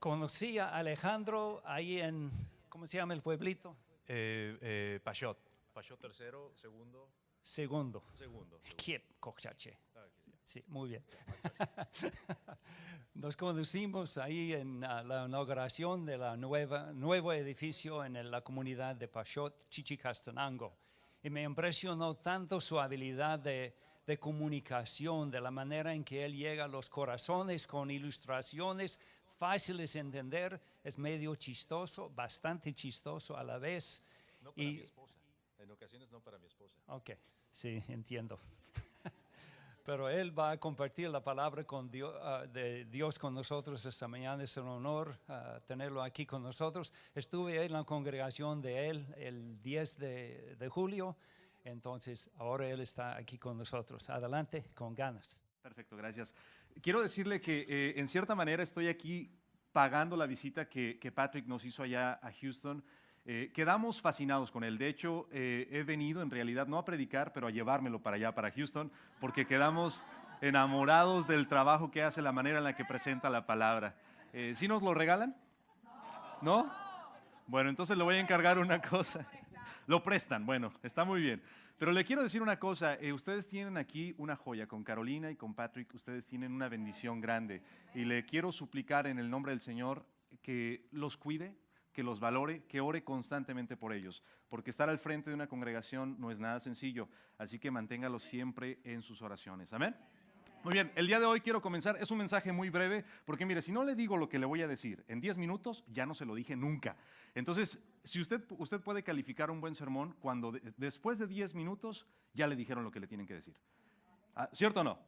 Conocí a Alejandro ahí en, ¿cómo se llama el pueblito? Payot. Payot tercero, segundo. Segundo. Segundo. Kiev, Kokchache. Ah, aquí sí. Sí, muy bien. Nos conocimos ahí en la inauguración de la nuevo edificio en la comunidad de Pashot, Chichicastenango. Y me impresionó tanto su habilidad de comunicación, de la manera en que él llega a los corazones con ilustraciones fáciles de entender. Es medio chistoso, bastante chistoso a la vez. No para mi esposa. En ocasiones no para mi esposa. Ok, sí, entiendo. Pero él va a compartir la palabra de Dios con nosotros esta mañana. Es un honor tenerlo aquí con nosotros. Estuve en la congregación de él el 10 de julio, entonces ahora él está aquí con nosotros. Adelante, con ganas. Perfecto, gracias. Quiero decirle que en cierta manera estoy aquí pagando la visita que Patrick nos hizo allá a Houston. Quedamos fascinados con él. De hecho, he venido en realidad no a predicar, pero a llevármelo para allá, para Houston, porque quedamos enamorados del trabajo que hace, la manera en la que presenta la palabra. ¿Sí nos lo regalan? ¿No? Bueno, entonces le voy a encargar una cosa. Lo prestan, bueno, está muy bien. Pero le quiero decir una cosa, ustedes tienen aquí una joya con Carolina y con Patrick, ustedes tienen una bendición grande. Y le quiero suplicar en el nombre del Señor que los cuide, que los valore, que ore constantemente por ellos, porque estar al frente de una congregación no es nada sencillo, así que manténgalos siempre en sus oraciones. Amén. Muy bien, el día de hoy quiero comenzar, es un mensaje muy breve, porque mire, si no le digo lo que le voy a decir en 10 minutos, ya no se lo dije nunca. Entonces, si usted puede calificar un buen sermón cuando después de 10 minutos ya le dijeron lo que le tienen que decir. ¿Cierto o no?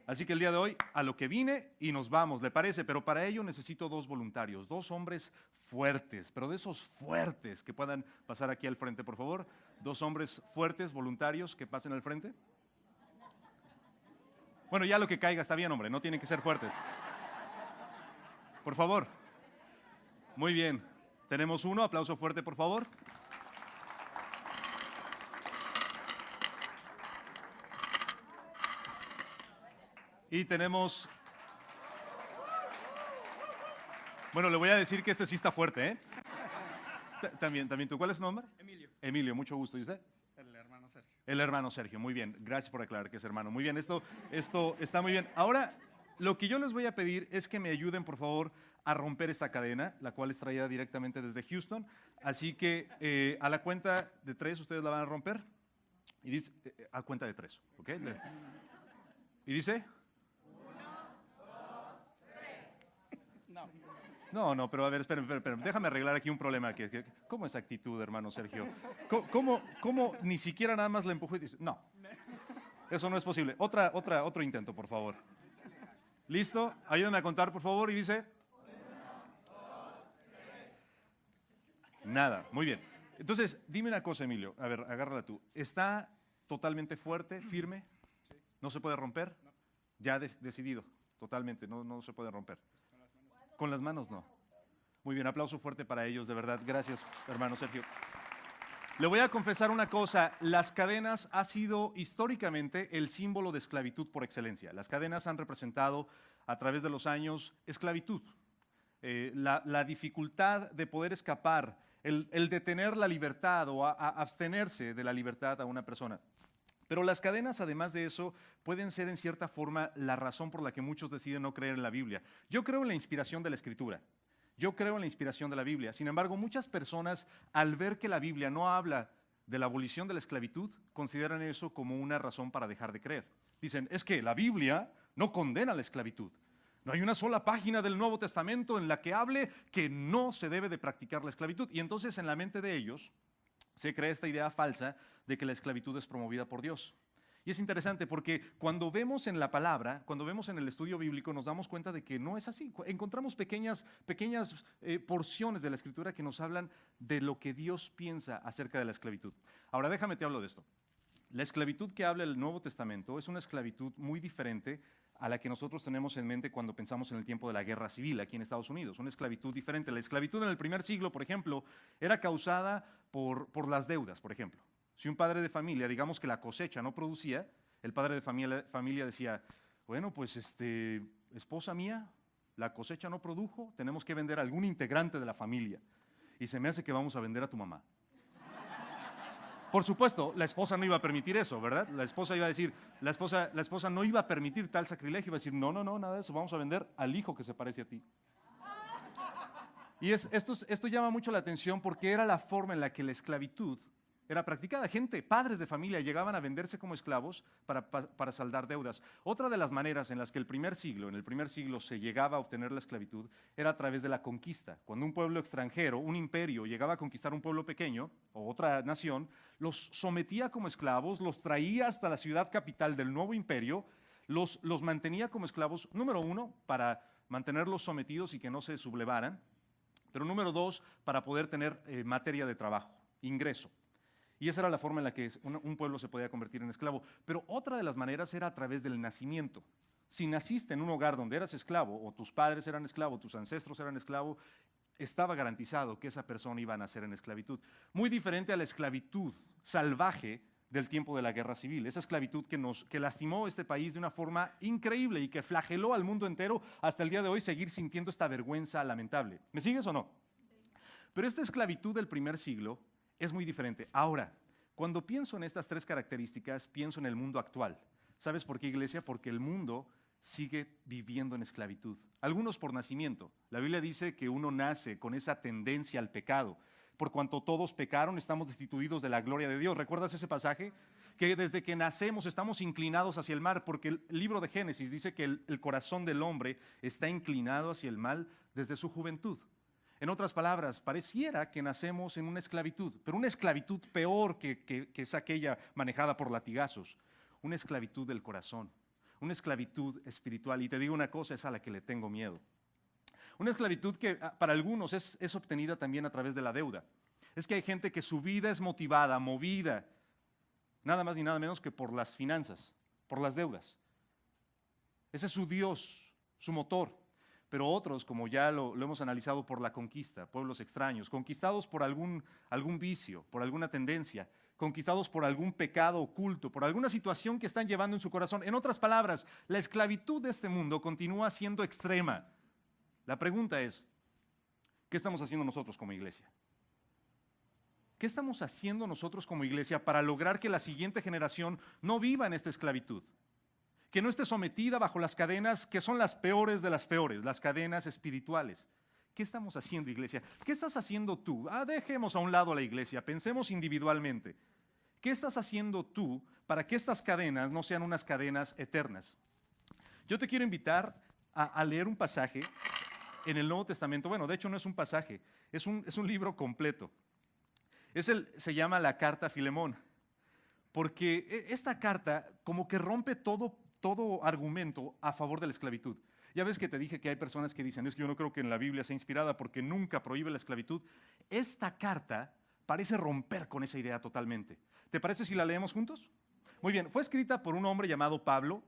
Así que el día de hoy, a lo que vine y nos vamos, ¿le parece? Pero para ello necesito dos voluntarios, dos hombres fuertes, pero de esos fuertes que puedan pasar aquí al frente, por favor. Dos hombres fuertes, voluntarios, que pasen al frente. Bueno, ya lo que caiga está bien, hombre, no tienen que ser fuertes. Por favor. Muy bien. Tenemos uno, aplauso fuerte, por favor. Y tenemos... Bueno, le voy a decir que este sí está fuerte, ¿eh? También tú. ¿Cuál es su nombre? Emilio. Emilio, mucho gusto. ¿Y usted? El hermano Sergio. El hermano Sergio, muy bien. Gracias por aclarar que es hermano. Muy bien, esto está muy bien. Ahora, lo que yo les voy a pedir es que me ayuden, por favor, a romper esta cadena, la cual es traída directamente desde Houston. Así que a la cuenta de 3 ustedes la van a romper. Y dice, a cuenta de 3, ¿ok? Y dice... No, pero a ver, esperen, déjame arreglar aquí un problema. ¿Cómo es actitud, hermano Sergio? ¿Cómo ni siquiera nada más le empujó y dice, no, eso no es posible. Otro intento, por favor. ¿Listo? Ayúdenme a contar, por favor, y dice... 1, 2, 3. Nada, muy bien. Entonces, dime una cosa, Emilio. A ver, agárrala tú. ¿Está totalmente fuerte, firme? ¿No se puede romper? Ya decidido, totalmente, no se puede romper. Con las manos no. Muy bien, aplauso fuerte para ellos, de verdad. Gracias, hermano Sergio. Le voy a confesar una cosa, las cadenas han sido históricamente el símbolo de esclavitud por excelencia. Las cadenas han representado a través de los años esclavitud. La dificultad de poder escapar, el detener la libertad o abstenerse de la libertad a una persona. Pero las cadenas, además de eso, pueden ser en cierta forma la razón por la que muchos deciden no creer en la Biblia. Yo creo en la inspiración de la Escritura. Yo creo en la inspiración de la Biblia. Sin embargo, muchas personas, al ver que la Biblia no habla de la abolición de la esclavitud, consideran eso como una razón para dejar de creer. Dicen, es que la Biblia no condena la esclavitud. No hay una sola página del Nuevo Testamento en la que hable que no se debe de practicar la esclavitud. Y entonces en la mente de ellos se crea esta idea falsa de que la esclavitud es promovida por Dios. Y es interesante porque cuando vemos en la palabra, cuando vemos en el estudio bíblico, nos damos cuenta de que no es así. Encontramos pequeñas porciones de la Escritura que nos hablan de lo que Dios piensa acerca de la esclavitud. Ahora déjame te hablo de esto. La esclavitud que habla el Nuevo Testamento es una esclavitud muy diferente a la que nosotros tenemos en mente cuando pensamos en el tiempo de la guerra civil aquí en Estados Unidos. Una esclavitud diferente. La esclavitud en el primer siglo, por ejemplo, era causada por las deudas, por ejemplo. Si un padre de familia, digamos que la cosecha no producía, el padre de familia decía, bueno, pues esposa mía, la cosecha no produjo, tenemos que vender a algún integrante de la familia. Y se me hace que vamos a vender a tu mamá. Por supuesto, la esposa no iba a permitir eso, ¿verdad? La esposa iba a decir, la esposa no iba a permitir tal sacrilegio, iba a decir, no, nada de eso, vamos a vender al hijo que se parece a ti. Y esto llama mucho la atención porque era la forma en la que la esclavitud era practicada. Padres de familia llegaban a venderse como esclavos para saldar deudas. Otra de las maneras en las que en el primer siglo se llegaba a obtener la esclavitud era a través de la conquista. Cuando un pueblo extranjero, un imperio, llegaba a conquistar un pueblo pequeño o otra nación, los sometía como esclavos, los traía hasta la ciudad capital del nuevo imperio, los mantenía como esclavos, número uno, para mantenerlos sometidos y que no se sublevaran, pero número dos, para poder tener materia de trabajo, ingreso. Y esa era la forma en la que un pueblo se podía convertir en esclavo. Pero otra de las maneras era a través del nacimiento. Si naciste en un hogar donde eras esclavo, o tus padres eran esclavos, tus ancestros eran esclavos, estaba garantizado que esa persona iba a nacer en esclavitud. Muy diferente a la esclavitud salvaje del tiempo de la guerra civil. Esa esclavitud que lastimó este país de una forma increíble y que flageló al mundo entero hasta el día de hoy seguir sintiendo esta vergüenza lamentable. ¿Me sigues o no? Pero esta esclavitud del primer siglo es muy diferente. Ahora, cuando pienso en estas tres características, pienso en el mundo actual. ¿Sabes por qué, iglesia? Porque el mundo sigue viviendo en esclavitud. Algunos por nacimiento. La Biblia dice que uno nace con esa tendencia al pecado. Por cuanto todos pecaron, estamos destituidos de la gloria de Dios. ¿Recuerdas ese pasaje? Que desde que nacemos estamos inclinados hacia el mal, porque el libro de Génesis dice que el corazón del hombre está inclinado hacia el mal desde su juventud. En otras palabras, pareciera que nacemos en una esclavitud, pero una esclavitud peor que es aquella manejada por latigazos, una esclavitud del corazón, una esclavitud espiritual. Y te digo una cosa, es a la que le tengo miedo. Una esclavitud que para algunos es obtenida también a través de la deuda. Es que hay gente que su vida es motivada, movida, nada más ni nada menos que por las finanzas, por las deudas. Ese es su Dios, su motor. Pero otros, como ya lo hemos analizado, por la conquista, pueblos extraños, conquistados por algún vicio, por alguna tendencia, conquistados por algún pecado oculto, por alguna situación que están llevando en su corazón. En otras palabras, la esclavitud de este mundo continúa siendo extrema. La pregunta es, ¿qué estamos haciendo nosotros como iglesia? ¿Qué estamos haciendo nosotros como iglesia para lograr que la siguiente generación no viva en esta esclavitud? Que no esté sometida bajo las cadenas que son las peores de las peores, las cadenas espirituales. ¿Qué estamos haciendo, iglesia? ¿Qué estás haciendo tú? Dejemos a un lado a la iglesia, pensemos individualmente. ¿Qué estás haciendo tú para que estas cadenas no sean unas cadenas eternas? Yo te quiero invitar a leer un pasaje en el Nuevo Testamento. Bueno, de hecho no es un pasaje, es un libro completo. Se llama la Carta a Filemón, porque esta carta como que rompe todo argumento a favor de la esclavitud. Ya ves que te dije que hay personas que dicen, es que yo no creo que en la Biblia sea inspirada porque nunca prohíbe la esclavitud. Esta carta parece romper con esa idea totalmente. ¿Te parece si la leemos juntos? Muy bien, fue escrita por un hombre llamado Pablo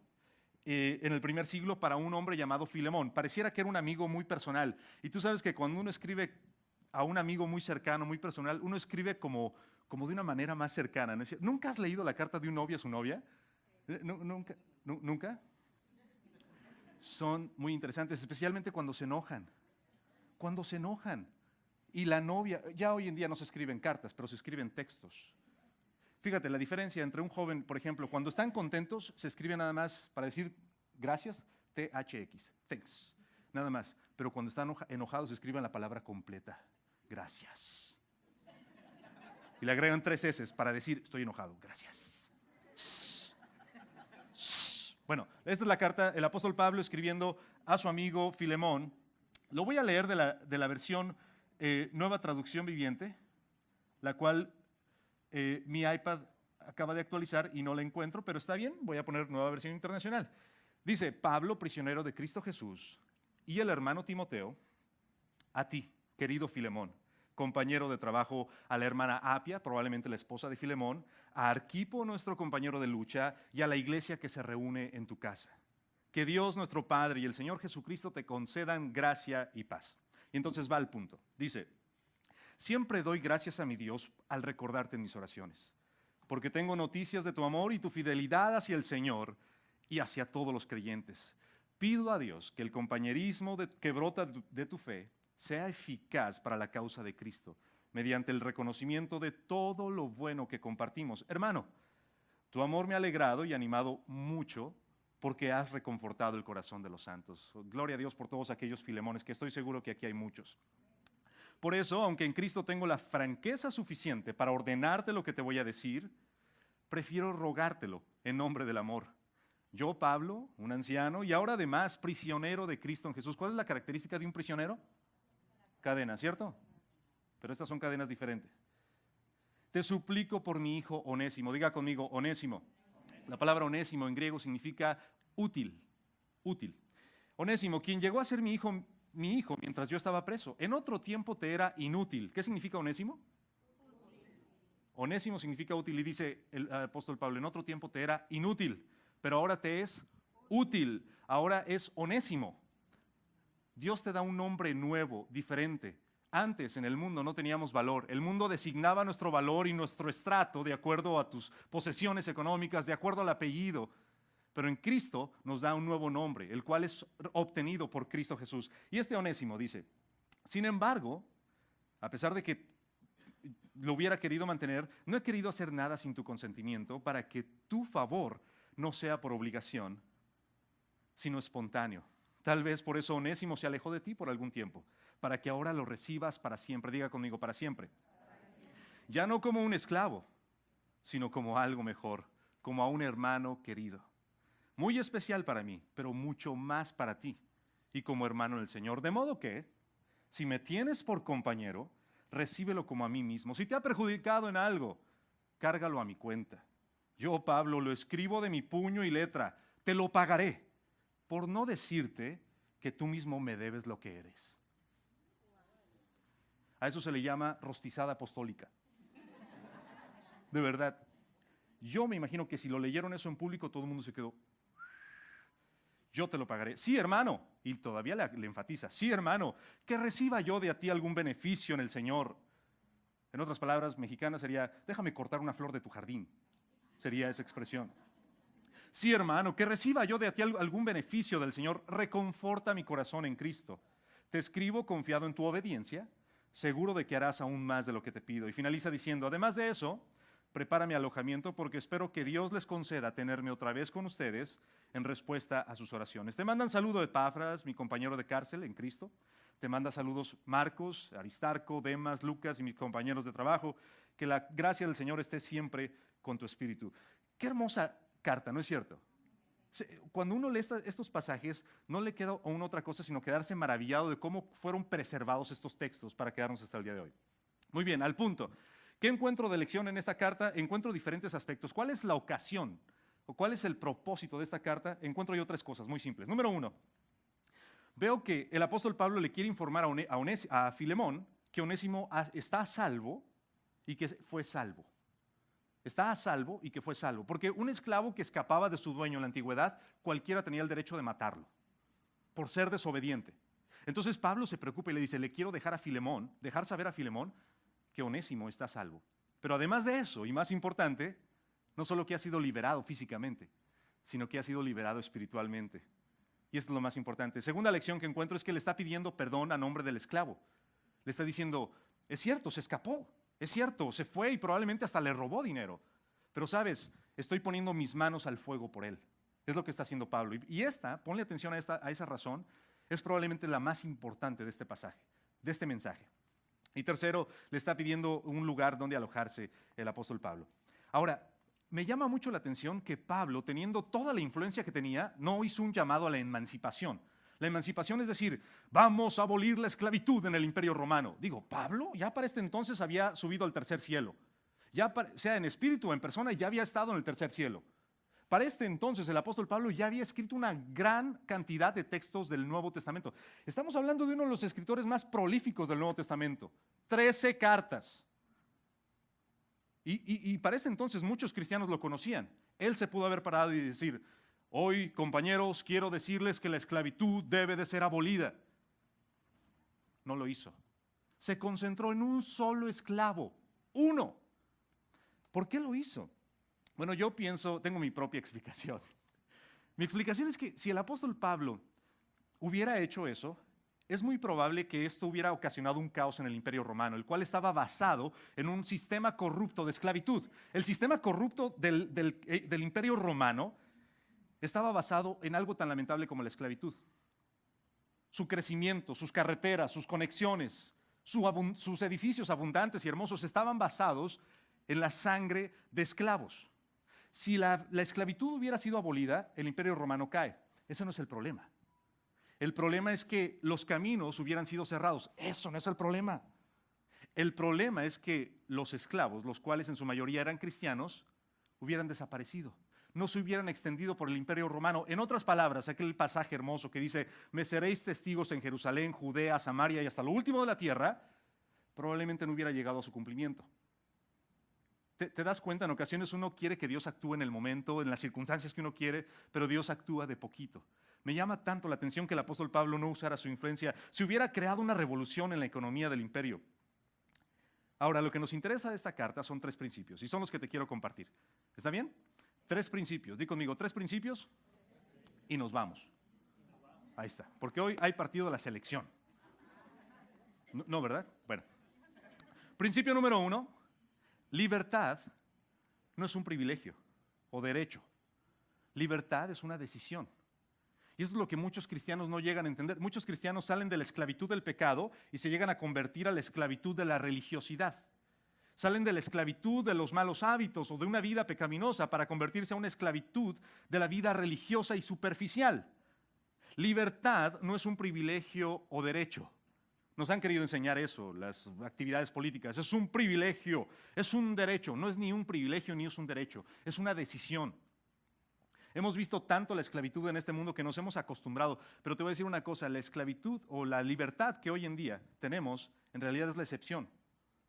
en el primer siglo para un hombre llamado Filemón. Pareciera que era un amigo muy personal. Y tú sabes que cuando uno escribe a un amigo muy cercano, muy personal, uno escribe como de una manera más cercana, ¿no? ¿Nunca has leído la carta de un novio a su novia? ¿Nunca? Son muy interesantes, especialmente cuando se enojan. Cuando se enojan. Y la novia, ya hoy en día no se escriben cartas, pero se escriben textos. Fíjate, la diferencia entre un joven, por ejemplo, cuando están contentos, se escribe nada más para decir gracias, THX, thanks, nada más. Pero cuando están enojados, se escriben la palabra completa, gracias. Y le agregan 3 S para decir estoy enojado, gracias. Bueno, esta es la carta, el apóstol Pablo escribiendo a su amigo Filemón. Lo voy a leer de la versión Nueva Traducción Viviente, la cual mi iPad acaba de actualizar y no la encuentro, pero está bien, voy a poner Nueva Versión Internacional. Dice, Pablo, prisionero de Cristo Jesús, y el hermano Timoteo, a ti, querido Filemón, compañero de trabajo, a la hermana Apia, probablemente la esposa de Filemón, a Arquipo, nuestro compañero de lucha, y a la iglesia que se reúne en tu casa. Que Dios nuestro Padre y el Señor Jesucristo te concedan gracia y paz. Y entonces va al punto. Dice, siempre doy gracias a mi Dios al recordarte en mis oraciones, porque tengo noticias de tu amor y tu fidelidad hacia el Señor y hacia todos los creyentes. pido a Dios que el compañerismo que brota de tu fe sea eficaz para la causa de Cristo, mediante el reconocimiento de todo lo bueno que compartimos. Hermano, tu amor me ha alegrado y animado mucho porque has reconfortado el corazón de los santos. Gloria a Dios por todos aquellos Filemones, que estoy seguro que aquí hay muchos. Por eso, aunque en Cristo tengo la franqueza suficiente para ordenarte lo que te voy a decir, prefiero rogártelo en nombre del amor. Yo, Pablo, un anciano y ahora además prisionero de Cristo en Jesús. ¿Cuál es la característica de un prisionero? Cadena, ¿cierto? Pero estas son cadenas diferentes. Te suplico por mi hijo Onésimo. Diga conmigo, Onésimo. La palabra Onésimo en griego significa útil, útil. Onésimo, quien llegó a ser mi hijo mientras yo estaba preso. En otro tiempo te era inútil. ¿Qué significa Onésimo? Onésimo significa útil y dice el apóstol Pablo, en otro tiempo te era inútil, pero ahora te es útil, ahora es Onésimo. Dios te da un nombre nuevo, diferente. Antes en el mundo no teníamos valor. El mundo designaba nuestro valor y nuestro estrato de acuerdo a tus posesiones económicas, de acuerdo al apellido. Pero en Cristo nos da un nuevo nombre, el cual es obtenido por Cristo Jesús. Y este Onésimo dice, sin embargo, a pesar de que lo hubiera querido mantener, no he querido hacer nada sin tu consentimiento para que tu favor no sea por obligación, sino espontáneo. Tal vez por eso Onésimo se alejó de ti por algún tiempo, para que ahora lo recibas para siempre. Diga conmigo, para siempre. Ya no como un esclavo, sino como algo mejor, como a un hermano querido. Muy especial para mí, pero mucho más para ti, y como hermano del Señor. De modo que, si me tienes por compañero, recíbelo como a mí mismo. Si te ha perjudicado en algo, cárgalo a mi cuenta. Yo, Pablo, lo escribo de mi puño y letra, te lo pagaré, por no decirte que tú mismo me debes lo que eres. A eso se le llama rostizada apostólica. De verdad. Yo me imagino que si lo leyeron eso en público, todo el mundo se quedó. Yo te lo pagaré. Sí, hermano. Y todavía le enfatiza. Sí, hermano, que reciba yo de a ti algún beneficio en el Señor. En otras palabras mexicanas sería, déjame cortar una flor de tu jardín. Sería esa expresión. Sí, hermano, que reciba yo de a ti algún beneficio del Señor. Reconforta mi corazón en Cristo. Te escribo confiado en tu obediencia, seguro de que harás aún más de lo que te pido. Y finaliza diciendo, además de eso, prepara mi alojamiento porque espero que Dios les conceda tenerme otra vez con ustedes en respuesta a sus oraciones. Te mandan saludo Epafras, mi compañero de cárcel en Cristo. Te manda saludos Marcos, Aristarco, Demas, Lucas y mis compañeros de trabajo. Que la gracia del Señor esté siempre con tu espíritu. Qué hermosa carta, ¿no es cierto? Cuando uno lee estos pasajes, no le queda a uno otra cosa sino quedarse maravillado de cómo fueron preservados estos textos para quedarnos hasta el día de hoy. Muy bien, al punto. ¿Qué encuentro de lección en esta carta? Encuentro diferentes aspectos. ¿Cuál es la ocasión o cuál es el propósito de esta carta? Encuentro yo tres cosas muy simples. Número uno, veo que el apóstol Pablo le quiere informar a Filemón que Onésimo está a salvo y que fue salvo. Está a salvo y que fue salvo. Porque un esclavo que escapaba de su dueño en la antigüedad, cualquiera tenía el derecho de matarlo por ser desobediente. Entonces Pablo se preocupa y le dice, le quiero dejar saber a Filemón que Onésimo está a salvo. Pero además de eso, y más importante, no solo que ha sido liberado físicamente, sino que ha sido liberado espiritualmente. Y esto es lo más importante. Segunda lección que encuentro es que le está pidiendo perdón a nombre del esclavo. Le está diciendo, es cierto, se escapó. Es cierto, se fue y probablemente hasta le robó dinero. Pero sabes, estoy poniendo mis manos al fuego por él. Es lo que está haciendo Pablo. Y ponle atención a esa razón, es probablemente la más importante de este pasaje, de este mensaje. Y tercero, le está pidiendo un lugar donde alojarse el apóstol Pablo. Ahora, me llama mucho la atención que Pablo, teniendo toda la influencia que tenía, no hizo un llamado a la emancipación. La emancipación es decir, vamos a abolir la esclavitud en el Imperio Romano. Digo, Pablo ya para este entonces había subido al tercer cielo. Ya sea en espíritu o en persona, ya había estado en el tercer cielo. Para este entonces el apóstol Pablo ya había escrito una gran cantidad de textos del Nuevo Testamento. Estamos hablando de uno de los escritores más prolíficos del Nuevo Testamento. 13 cartas. Y para este entonces muchos cristianos lo conocían. Él se pudo haber parado y decir, hoy, compañeros, quiero decirles que la esclavitud debe de ser abolida. No lo hizo. Se concentró en un solo esclavo, uno. ¿Por qué lo hizo? Bueno, yo tengo mi propia explicación. Mi explicación es que si el apóstol Pablo hubiera hecho eso, es muy probable que esto hubiera ocasionado un caos en el Imperio Romano, el cual estaba basado en un sistema corrupto de esclavitud. El sistema corrupto del Imperio Romano estaba basado en algo tan lamentable como la esclavitud. Su crecimiento, sus carreteras, sus conexiones, sus edificios abundantes y hermosos estaban basados en la sangre de esclavos. Si la esclavitud hubiera sido abolida, el Imperio Romano cae. Ese no es el problema. El problema es que los caminos hubieran sido cerrados. Eso no es el problema. El problema es que los esclavos, los cuales en su mayoría eran cristianos, hubieran desaparecido. No se hubieran extendido por el Imperio Romano. En otras palabras, aquel pasaje hermoso que dice, me seréis testigos en Jerusalén, Judea, Samaria y hasta lo último de la tierra, probablemente no hubiera llegado a su cumplimiento. ¿Te das cuenta? En ocasiones uno quiere que Dios actúe en el momento, en las circunstancias que uno quiere, pero Dios actúa de poquito. Me llama tanto la atención que el apóstol Pablo no usara su influencia. Se hubiera creado una revolución en la economía del imperio. Ahora, lo que nos interesa de esta carta son 3 principios y son los que te quiero compartir. ¿Está bien? 3 principios. Di conmigo, 3 principios y nos vamos. Ahí está. Porque hoy hay partido de la selección. No, ¿verdad? Bueno. Principio número 1. Libertad no es un privilegio o derecho. Libertad es una decisión. Y eso es lo que muchos cristianos no llegan a entender. Muchos cristianos salen de la esclavitud del pecado y se llegan a convertir a la esclavitud de la religiosidad. Salen de la esclavitud de los malos hábitos o de una vida pecaminosa para convertirse a una esclavitud de la vida religiosa y superficial. Libertad no es un privilegio o derecho. Nos han querido enseñar eso, las actividades políticas. Es un privilegio, es un derecho. No es ni un privilegio ni es un derecho, es una decisión. Hemos visto tanto la esclavitud en este mundo que nos hemos acostumbrado, pero te voy a decir una cosa, la esclavitud o la libertad que hoy en día tenemos en realidad es la excepción,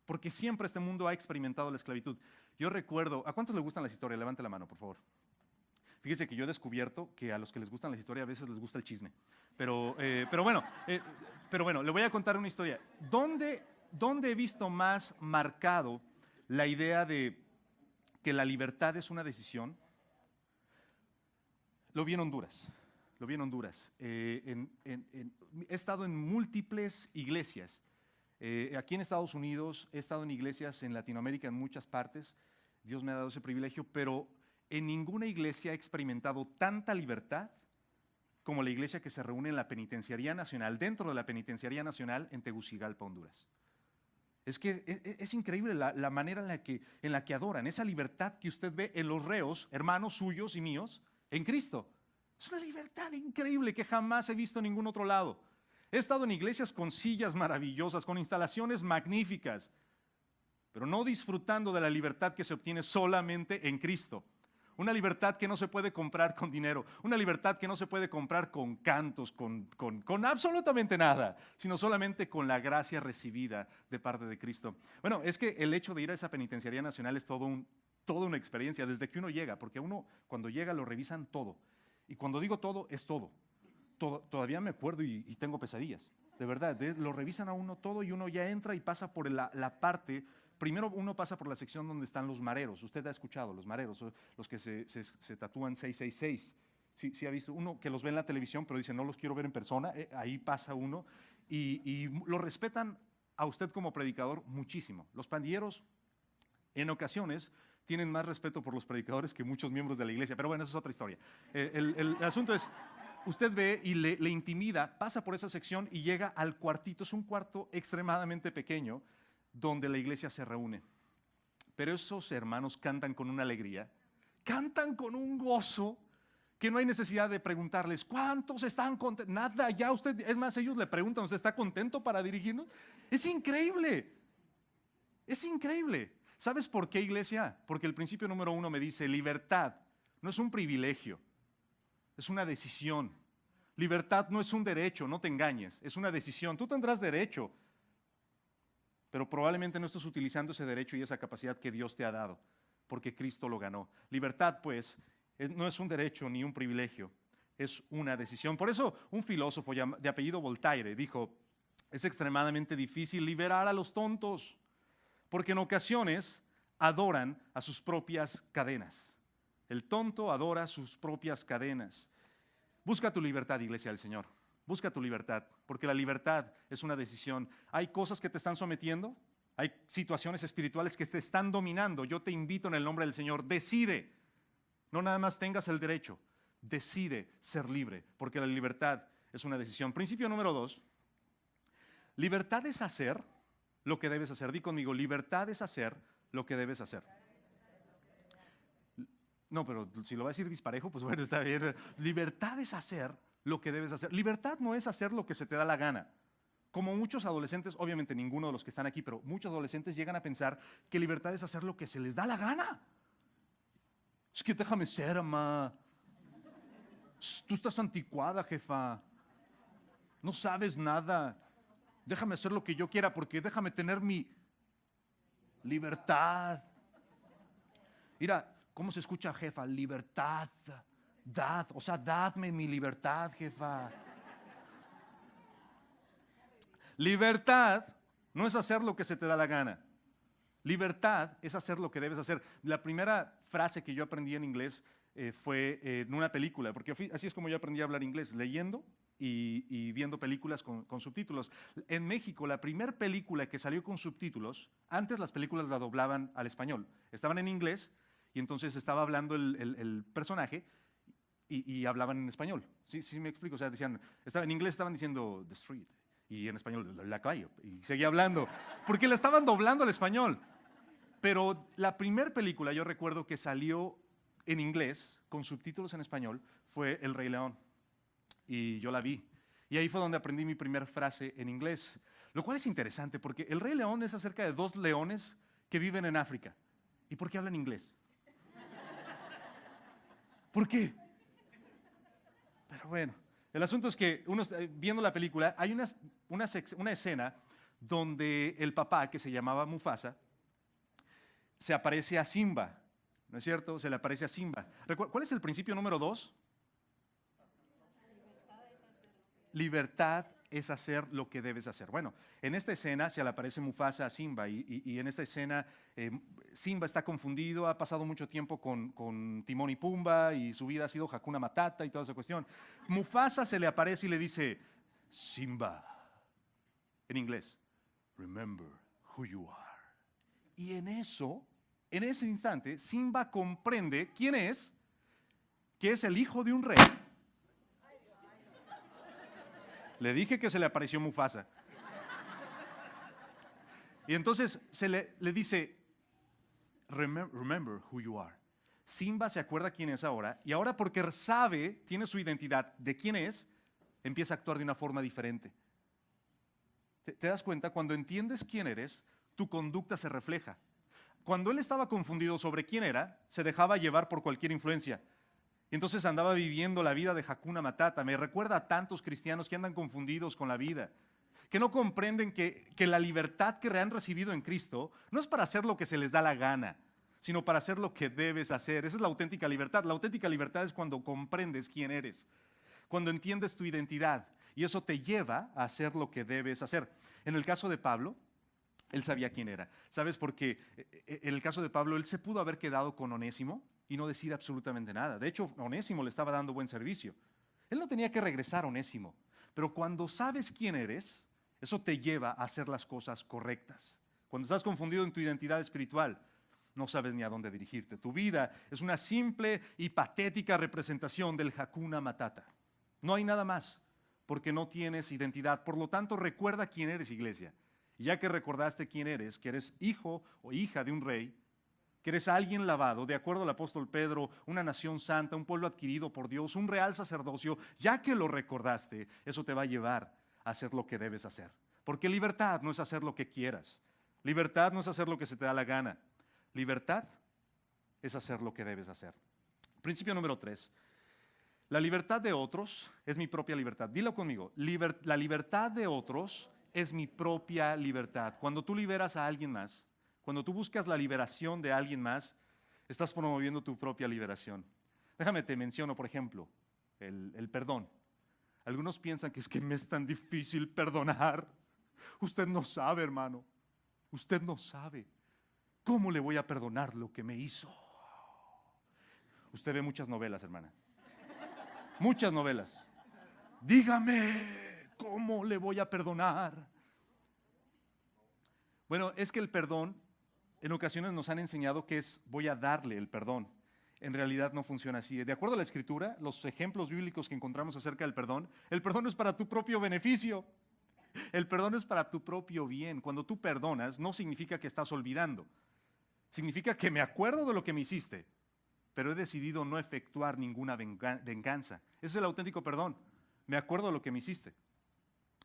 porque siempre este mundo ha experimentado la esclavitud. Yo recuerdo, ¿a cuántos les gustan las historias? Levante la mano, por favor. Fíjese que yo he descubierto que a los que les gustan las historias a veces les gusta el chisme, pero bueno, le voy a contar una historia. ¿Dónde he visto más marcado la idea de que la libertad es una decisión? Lo vi en Honduras. He estado en múltiples iglesias. Aquí en Estados Unidos, he estado en iglesias en Latinoamérica, en muchas partes. Dios me ha dado ese privilegio, pero en ninguna iglesia he experimentado tanta libertad como la iglesia que se reúne en la Penitenciaría Nacional, dentro de la Penitenciaría Nacional en Tegucigalpa, Honduras. Es que es increíble la manera en la que adoran, esa libertad que usted ve en los reos, hermanos suyos y míos, en Cristo. Es una libertad increíble que jamás he visto en ningún otro lado. He estado en iglesias con sillas maravillosas, con instalaciones magníficas, pero no disfrutando de la libertad que se obtiene solamente en Cristo. Una libertad que no se puede comprar con dinero, una libertad que no se puede comprar con cantos, con absolutamente nada, sino solamente con la gracia recibida de parte de Cristo. Bueno, es que el hecho de ir a esa penitenciaría nacional es toda una experiencia desde que uno llega, porque uno cuando llega lo revisan todo. Y cuando digo todo, es todo. Todavía me acuerdo y tengo pesadillas, de verdad. Lo revisan a uno todo y uno ya entra y pasa por la parte. Primero uno pasa por la sección donde están los mareros. Usted ha escuchado los mareros, los que se tatúan 666. Sí ha visto uno que los ve en la televisión, pero dice no los quiero ver en persona. Ahí pasa uno y lo respetan a usted como predicador muchísimo. Los pandilleros en ocasiones tienen más respeto por los predicadores que muchos miembros de la iglesia, pero bueno, esa es otra historia. El asunto es, usted ve y le intimida, pasa por esa sección y llega al cuartito. Es un cuarto extremadamente pequeño donde la iglesia se reúne. Pero esos hermanos cantan con una alegría, cantan con un gozo, que no hay necesidad de preguntarles, ¿cuántos están contentos? Nada, ya usted, es más, ellos le preguntan, ¿usted está contento para dirigirnos? Es increíble, es increíble. ¿Sabes por qué, iglesia? Porque el principio número 1 me dice, libertad no es un privilegio, es una decisión. Libertad no es un derecho, no te engañes, es una decisión. Tú tendrás derecho, pero probablemente no estás utilizando ese derecho y esa capacidad que Dios te ha dado, porque Cristo lo ganó. Libertad, pues, no es un derecho ni un privilegio, es una decisión. Por eso un filósofo de apellido Voltaire dijo, es extremadamente difícil liberar a los tontos, porque en ocasiones adoran a sus propias cadenas. El tonto adora sus propias cadenas. Busca tu libertad, iglesia del Señor. Busca tu libertad, porque la libertad es una decisión. Hay cosas que te están sometiendo, hay situaciones espirituales que te están dominando. Yo te invito en el nombre del Señor, decide. No nada más tengas el derecho, decide ser libre, porque la libertad es una decisión. Principio número 2, libertad es hacer lo que debes hacer. Di conmigo, libertad es hacer lo que debes hacer. No, pero si lo va a decir disparejo, pues bueno, está bien. Libertad es hacer lo que debes hacer. Libertad no es hacer lo que se te da la gana. Como muchos adolescentes, obviamente ninguno de los que están aquí, pero muchos adolescentes llegan a pensar que libertad es hacer lo que se les da la gana. Es que déjame ser, mamá. Tú estás anticuada, jefa. No sabes nada. Déjame hacer lo que yo quiera porque déjame tener mi libertad. Mira, ¿cómo se escucha, jefa? Libertad. O sea, dadme mi libertad, jefa. Libertad no es hacer lo que se te da la gana. Libertad es hacer lo que debes hacer. La primera frase que yo aprendí en inglés fue en una película, porque así es como yo aprendí a hablar inglés, leyendo y viendo películas con subtítulos. En México, la primera película que salió con subtítulos, antes las películas la doblaban al español. Estaban en inglés y entonces estaba hablando el personaje y hablaban en español. ¿Sí me explico? O sea, en inglés estaban diciendo the street y en español la calle y seguía hablando, porque la estaban doblando al español. Pero la primera película, yo recuerdo que salió en inglés con subtítulos en español, fue El Rey León. Y yo la vi. Y ahí fue donde aprendí mi primera frase en inglés. Lo cual es interesante porque El Rey León es acerca de 2 leones que viven en África. ¿Y por qué hablan inglés? ¿Por qué? Pero bueno, el asunto es que viendo la película, hay una escena donde el papá, que se llamaba Mufasa, se aparece a Simba, ¿no es cierto? Se le aparece a Simba. ¿Cuál es el principio número 2? Libertad es hacer lo que debes hacer. Bueno, en esta escena se le aparece Mufasa a Simba y en esta escena Simba está confundido, ha pasado mucho tiempo con Timón y Pumba y su vida ha sido Hakuna Matata y toda esa cuestión. Mufasa se le aparece y le dice, Simba, en inglés, remember who you are. Y en ese instante, Simba comprende quién es, que es el hijo de un rey. Le dije que se le apareció Mufasa. Y entonces le dice, remember who you are. Simba se acuerda quién es ahora, y ahora porque sabe, tiene su identidad de quién es, empieza a actuar de una forma diferente. ¿Te das cuenta? Cuando entiendes quién eres, tu conducta se refleja. Cuando él estaba confundido sobre quién era, se dejaba llevar por cualquier influencia. Entonces andaba viviendo la vida de Hakuna Matata. Me recuerda a tantos cristianos que andan confundidos con la vida, que no comprenden que la libertad que han recibido en Cristo no es para hacer lo que se les da la gana, sino para hacer lo que debes hacer. Esa es la auténtica libertad. La auténtica libertad es cuando comprendes quién eres, cuando entiendes tu identidad, y eso te lleva a hacer lo que debes hacer. En el caso de Pablo, él sabía quién era. ¿Sabes? Porque en el caso de Pablo, él se pudo haber quedado con Onésimo y no decir absolutamente nada. De hecho, Onésimo le estaba dando buen servicio. Él no tenía que regresar a Onésimo. Pero cuando sabes quién eres, eso te lleva a hacer las cosas correctas. Cuando estás confundido en tu identidad espiritual, no sabes ni a dónde dirigirte. Tu vida es una simple y patética representación del Hakuna Matata. No hay nada más, porque no tienes identidad. Por lo tanto, recuerda quién eres, iglesia. Y ya que recordaste quién eres, que eres hijo o hija de un rey, que eres alguien lavado, de acuerdo al apóstol Pedro, una nación santa, un pueblo adquirido por Dios, un real sacerdocio, ya que lo recordaste, eso te va a llevar a hacer lo que debes hacer. Porque libertad no es hacer lo que quieras. Libertad no es hacer lo que se te da la gana. Libertad es hacer lo que debes hacer. Principio número 3. La libertad de otros es mi propia libertad. Dilo conmigo. La libertad de otros es mi propia libertad. Cuando tú liberas a alguien más, cuando tú buscas la liberación de alguien más, estás promoviendo tu propia liberación. Déjame te menciono, por ejemplo, el perdón. Algunos piensan que es que me es tan difícil perdonar. Usted no sabe, hermano. Usted no sabe. ¿Cómo le voy a perdonar lo que me hizo? Usted ve muchas novelas, hermana. Muchas novelas. Dígame, ¿cómo le voy a perdonar? Bueno, es que el perdón en ocasiones nos han enseñado que es voy a darle el perdón. En realidad no funciona así. De acuerdo a la Escritura, los ejemplos bíblicos que encontramos acerca del perdón, el perdón es para tu propio beneficio. El perdón es para tu propio bien. Cuando tú perdonas, no significa que estás olvidando. Significa que me acuerdo de lo que me hiciste, pero he decidido no efectuar ninguna venganza. Ese es el auténtico perdón. Me acuerdo de lo que me hiciste.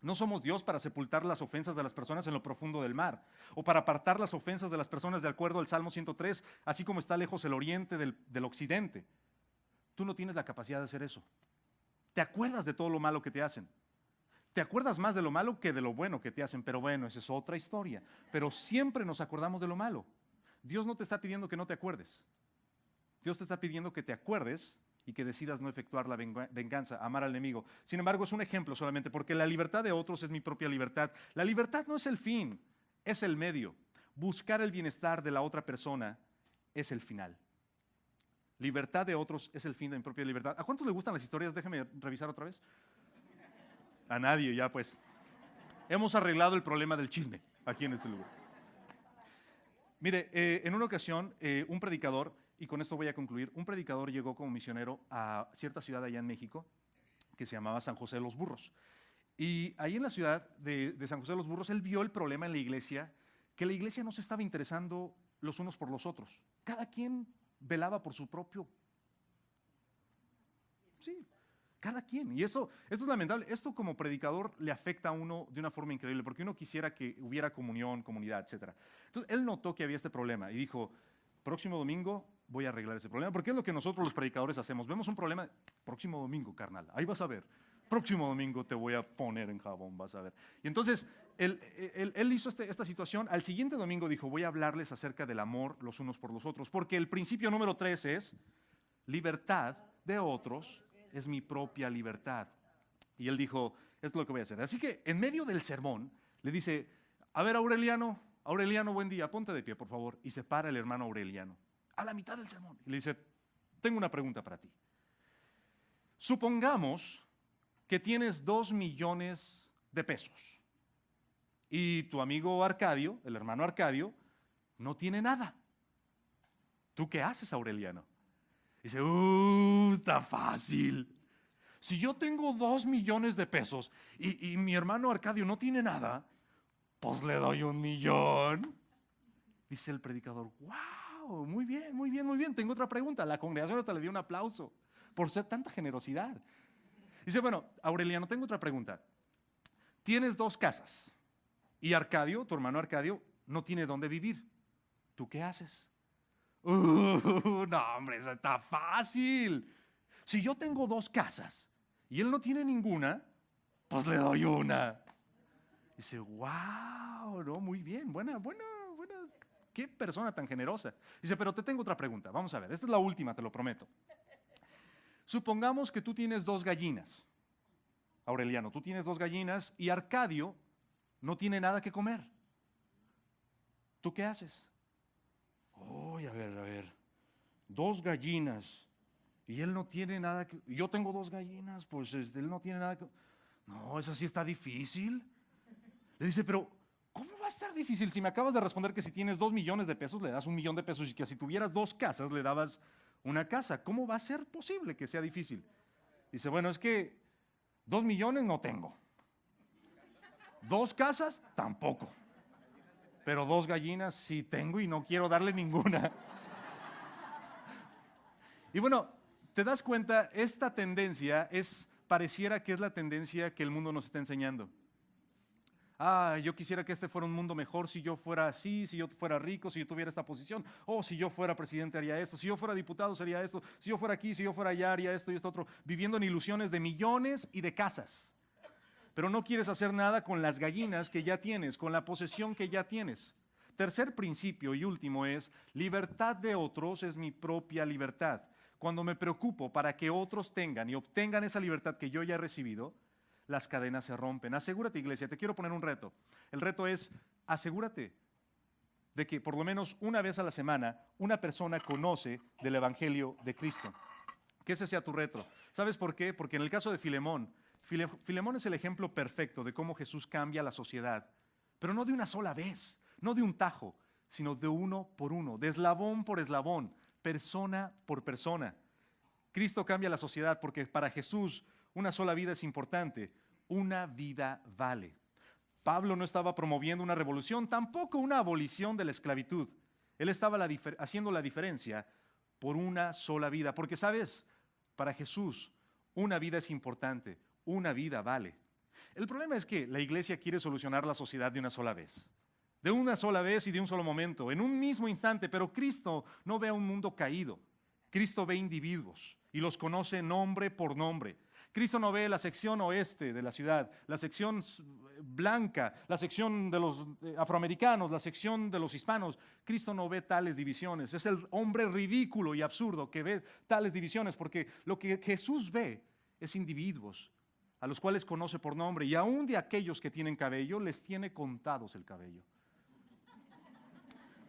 No somos Dios para sepultar las ofensas de las personas en lo profundo del mar, o para apartar las ofensas de las personas de acuerdo al Salmo 103, así como está lejos el oriente del occidente. Tú no tienes la capacidad de hacer eso. Te acuerdas de todo lo malo que te hacen. Te acuerdas más de lo malo que de lo bueno que te hacen, pero bueno, esa es otra historia. Pero siempre nos acordamos de lo malo. Dios no te está pidiendo que no te acuerdes. Dios te está pidiendo que te acuerdes y que decidas no efectuar la venganza, amar al enemigo. Sin embargo, es un ejemplo solamente, porque la libertad de otros es mi propia libertad. La libertad no es el fin, es el medio. Buscar el bienestar de la otra persona es el final. Libertad de otros es el fin de mi propia libertad. ¿A cuántos les gustan las historias? Déjeme revisar otra vez. A nadie, ya pues. Hemos arreglado el problema del chisme aquí en este lugar. Mire, en una ocasión, un predicador, y con esto voy a concluir, un predicador llegó como misionero a cierta ciudad allá en México que se llamaba San José de los Burros. Y ahí en la ciudad de San José de los Burros, él vio el problema en la iglesia, que la iglesia no se estaba interesando los unos por los otros. Cada quien velaba por su propio. Sí, cada quien. Y esto es lamentable. Esto como predicador le afecta a uno de una forma increíble, porque uno quisiera que hubiera comunión, comunidad, etc. Entonces, él notó que había este problema y dijo, próximo domingo voy a arreglar ese problema, porque es lo que nosotros los predicadores hacemos. Vemos un problema, próximo domingo, carnal, ahí vas a ver. Próximo domingo te voy a poner en jabón, vas a ver. Y entonces, él hizo esta situación. Al siguiente domingo dijo, voy a hablarles acerca del amor los unos por los otros, porque el principio número 3 es, libertad de otros es mi propia libertad. Y él dijo, esto es lo que voy a hacer. Así que en medio del sermón le dice, a ver Aureliano, buen día, ponte de pie por favor. Y se para el hermano Aureliano a la mitad del sermón y le dice, tengo una pregunta para ti. Supongamos que tienes 2 millones de pesos y tu amigo Arcadio, el hermano Arcadio, no tiene nada. ¿Tú qué haces, Aureliano? Dice, está fácil. Si yo tengo 2 millones de pesos y mi hermano Arcadio no tiene nada, pues le doy 1 millón. Dice el predicador, wow, muy bien, muy bien, muy bien. Tengo otra pregunta. La congregación hasta le dio un aplauso por ser tanta generosidad. Dice, bueno, Aureliano, tengo otra pregunta. Tienes 2 casas y Arcadio, tu hermano Arcadio, no tiene dónde vivir. ¿Tú qué haces? No, hombre, eso está fácil. Si yo tengo 2 casas y él no tiene ninguna, pues le doy una. Dice, wow, no, muy bien, buena, qué persona tan generosa. Dice, pero te tengo otra pregunta, vamos a ver, esta es la última, te lo prometo. Supongamos que tú tienes 2 gallinas, Aureliano, tú tienes 2 gallinas y Arcadio no tiene nada que comer. ¿Tú qué haces? Uy, a ver, 2 gallinas y él no tiene nada que... Yo tengo 2 gallinas, pues él no tiene nada que... No, eso sí está difícil. Le dice, pero ¿cómo va a estar difícil si me acabas de responder que si tienes 2 millones de pesos le das 1 millón de pesos y que si tuvieras 2 casas le dabas una casa? ¿Cómo va a ser posible que sea difícil? Dice, bueno, es que 2 millones no tengo. 2 casas tampoco. Pero 2 gallinas sí tengo y no quiero darle ninguna. Y bueno, te das cuenta, esta tendencia pareciera que es la tendencia que el mundo nos está enseñando. Yo quisiera que este fuera un mundo mejor si yo fuera así, si yo fuera rico, si yo tuviera esta posición. Si yo fuera presidente haría esto, si yo fuera diputado sería esto, si yo fuera aquí, si yo fuera allá haría esto y esto otro. Viviendo en ilusiones de millones y de casas. Pero no quieres hacer nada con las gallinas que ya tienes, con la posesión que ya tienes. Tercer principio y último es, libertad de otros es mi propia libertad. Cuando me preocupo para que otros tengan y obtengan esa libertad que yo ya he recibido, las cadenas se rompen. Asegúrate, iglesia, te quiero poner un reto. El reto es, asegúrate de que por lo menos una vez a la semana una persona conoce del Evangelio de Cristo. Que ese sea tu reto. ¿Sabes por qué? Porque en el caso de Filemón Filemón es el ejemplo perfecto de cómo Jesús cambia la sociedad, pero no de una sola vez, no de un tajo, sino de uno por uno, de eslabón por eslabón, persona por persona. Cristo cambia la sociedad porque para Jesús una sola vida es importante, una vida vale. Pablo no estaba promoviendo una revolución, tampoco una abolición de la esclavitud. Él estaba haciendo la diferencia por una sola vida, porque sabes, para Jesús una vida es importante, una vida vale. El problema es que la iglesia quiere solucionar la sociedad de una sola vez y de un solo momento, en un mismo instante, pero Cristo no ve a un mundo caído. Cristo ve individuos y los conoce nombre por nombre. Cristo no ve la sección oeste de la ciudad, la sección blanca, la sección de los afroamericanos, la sección de los hispanos. Cristo no ve tales divisiones. Es el hombre ridículo y absurdo que ve tales divisiones, porque lo que Jesús ve es individuos a los cuales conoce por nombre, y aún de aquellos que tienen cabello, les tiene contados el cabello.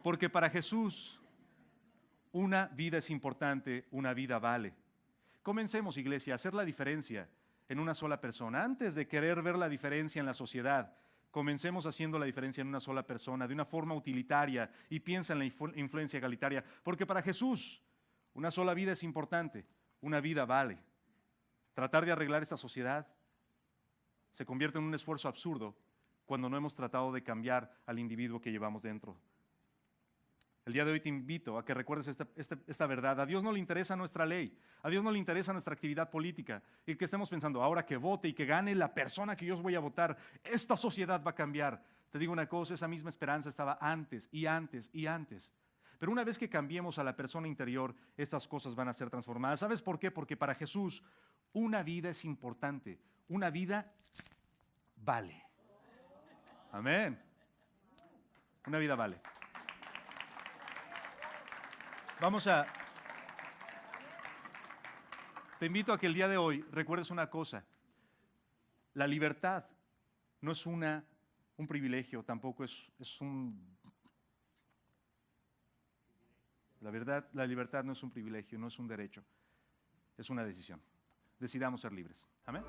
Porque para Jesús una vida es importante, una vida vale. Comencemos, iglesia, a hacer la diferencia en una sola persona. Antes de querer ver la diferencia en la sociedad, comencemos haciendo la diferencia en una sola persona, de una forma utilitaria, y piensa en la influencia egalitaria. Porque para Jesús una sola vida es importante, una vida vale. Tratar de arreglar esta sociedad se convierte en un esfuerzo absurdo cuando no hemos tratado de cambiar al individuo que llevamos dentro. El día de hoy te invito a que recuerdes esta verdad. A Dios no le interesa nuestra ley, a Dios no le interesa nuestra actividad política, y que estemos pensando, ahora que vote y que gane la persona que yo voy a votar, esta sociedad va a cambiar. Te digo una cosa, esa misma esperanza estaba antes y antes y antes. Pero una vez que cambiemos a la persona interior, estas cosas van a ser transformadas. ¿Sabes por qué? Porque para Jesús una vida es importante, una vida vale. Amén. Una vida vale. Te invito a que el día de hoy recuerdes una cosa. La libertad no es un privilegio, tampoco es un... La libertad no es un privilegio, no es un derecho, es una decisión. Decidamos ser libres. Amén.